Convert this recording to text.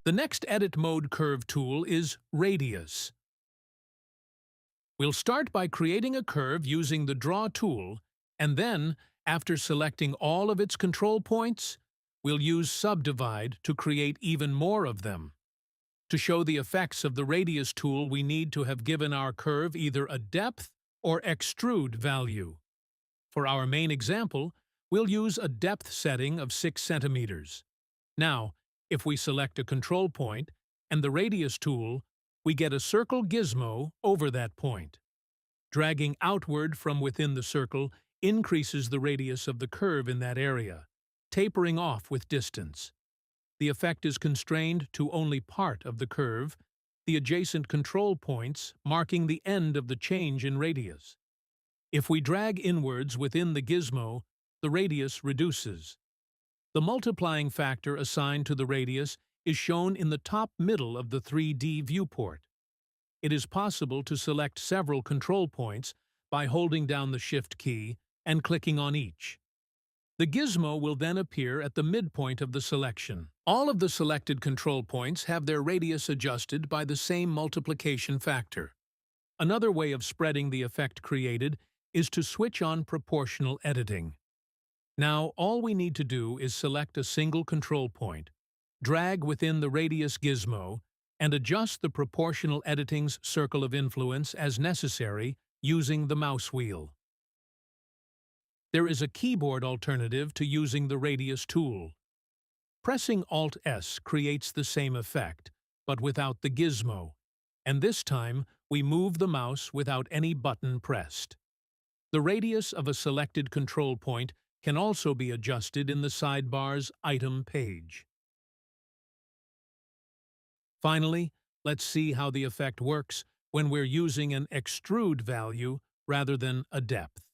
The next Edit Mode Curve tool is Radius. We'll start by creating a curve using the Draw tool, and then, after selecting all of its control points, we'll use Subdivide to create even more of them. To show the effects of the Radius tool, we need to have given our curve either a depth or extrude value. For our main example, we'll use a depth setting of 6 centimeters. Now, if we select a control point and the Radius tool, we get a circle gizmo over that point. Dragging outward from within the circle increases the radius of the curve in that area, tapering off with distance. The effect is constrained to only part of the curve, the adjacent control points marking the end of the change in radius. If we drag inwards within the gizmo, the radius reduces. The multiplying factor assigned to the radius is shown in the top middle of the 3D viewport. It is possible to select several control points by holding down the Shift key and clicking on each. The gizmo will then appear at the midpoint of the selection. All of the selected control points have their radius adjusted by the same multiplication factor. Another way of spreading the effect created is to switch on proportional editing. Now, all we need to do is select a single control point, drag within the radius gizmo, and adjust the proportional editing's circle of influence as necessary using the mouse wheel. There is a keyboard alternative to using the Radius tool. Pressing Alt-S creates the same effect, but without the gizmo, and this time we move the mouse without any button pressed. The radius of a selected control point can also be adjusted in the sidebar's Item page. Finally, let's see how the effect works when we're using an extrude value rather than a depth.